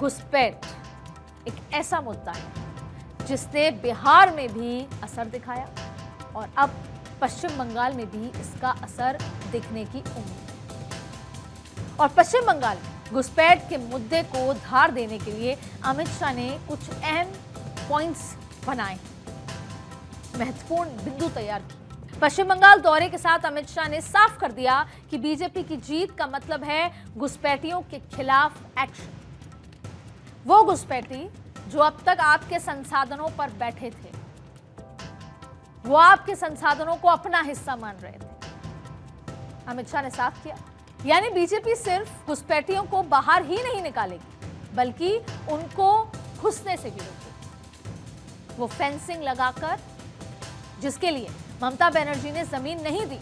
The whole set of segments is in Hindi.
घुसपैठ एक ऐसा मुद्दा है जिसने बिहार में भी असर दिखाया और अब पश्चिम बंगाल में भी इसका असर दिखने की उम्मीद है। और पश्चिम बंगाल में घुसपैठ के मुद्दे को धार देने के लिए अमित शाह ने कुछ अहम पॉइंट्स बनाए, महत्वपूर्ण बिंदु तैयार किए। पश्चिम बंगाल दौरे के साथ अमित शाह ने साफ कर दिया कि बीजेपी की जीत का मतलब है घुसपैठियों के खिलाफ एक्शन। वो घुसपैठी जो अब तक आपके संसाधनों पर बैठे थे, वो आपके संसाधनों को अपना हिस्सा मान रहे थे, अमित शाह ने साफ किया। यानी बीजेपी सिर्फ घुसपैठियों को बाहर ही नहीं निकालेगी बल्कि उनको घुसने से भी रोकेगी। वो फेंसिंग लगाकर, जिसके लिए ममता बनर्जी ने जमीन नहीं दी।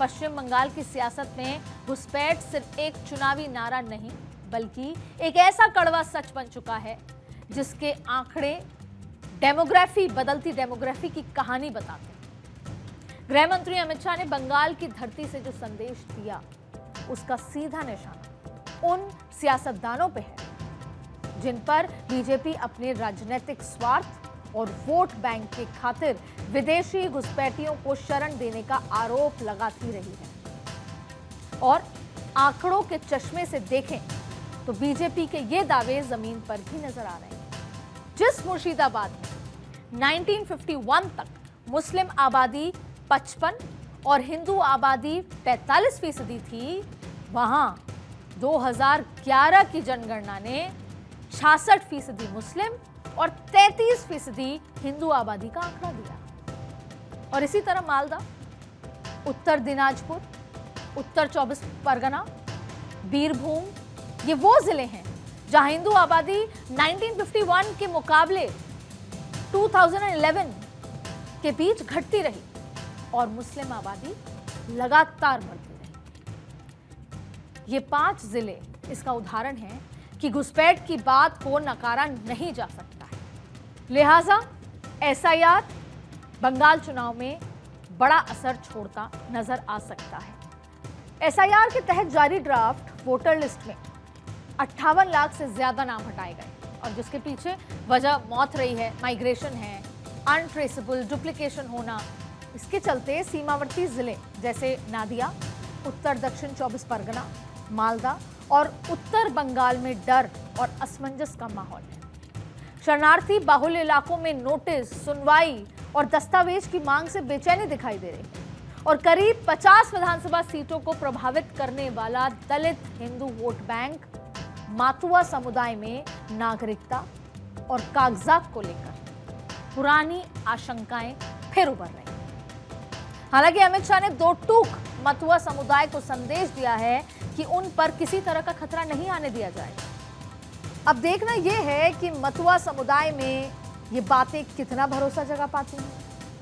पश्चिम बंगाल की सियासत में घुसपैठ सिर्फ एक चुनावी नारा नहीं बल्कि एक ऐसा कड़वा सच बन चुका है जिसके आंकड़े बदलती डेमोग्राफी की कहानी बताते हैं। गृह मंत्री अमित शाह ने बंगाल की धरती से जो संदेश दिया, उसका सीधा निशाना उन सियासतदानों पे है जिन पर बीजेपी अपने राजनीतिक स्वार्थ और वोट बैंक की खातिर विदेशी घुसपैठियों को शरण देने का आरोप लगाती रही है। और आंकड़ों के चश्मे से देखें तो बीजेपी के ये दावे जमीन पर भी नजर आ रहे हैं। जिस मुर्शिदाबाद में 1951 तक मुस्लिम आबादी 55 और हिंदू आबादी 45% थी, वहां 2011 की जनगणना ने 66% मुस्लिम और 33% हिंदू आबादी का आंकड़ा दिया। और इसी तरह मालदा, उत्तर दिनाजपुर, उत्तर 24 परगना, बीरभूम, ये वो जिले हैं जहां हिंदू आबादी 1951 के मुकाबले 2011 के बीच घटती रही और मुस्लिम आबादी लगातार बढ़ती रही। ये 5 जिले इसका उदाहरण है कि घुसपैठ की बात को नकारा नहीं जा सकता है। लिहाजा एसआईआर बंगाल चुनाव में बड़ा असर छोड़ता नजर आ सकता है। एसआईआर के तहत जारी ड्राफ्ट वोटर लिस्ट में 58 लाख से ज्यादा नाम हटाए गए और जिसके पीछे वजह मौत रही है, माइग्रेशन है, अनट्रेसेबल, डुप्लीकेशन होना। इसके चलते सीमावर्ती जिले जैसे नादिया, उत्तर दक्षिण 24 परगना, मालदा और उत्तर बंगाल में डर और असमंजस का माहौल है। शरणार्थी बाहुल्य इलाकों में नोटिस, सुनवाई और दस्तावेज की मांग से बेचैनी दिखाई दे रही है और करीब 50 विधानसभा सीटों को प्रभावित करने वाला दलित हिंदू वोट बैंक मातुआ समुदाय में नागरिकता और कागजात को लेकर पुरानी आशंकाएं फिर उभर रही हैं। हालांकि अमित शाह ने दो टूक मतुआ समुदाय को संदेश दिया है कि उन पर किसी तरह का खतरा नहीं आने दिया जाएगा। अब देखना यह है कि मतुआ समुदाय में ये बातें कितना भरोसा जगा पाती हैं।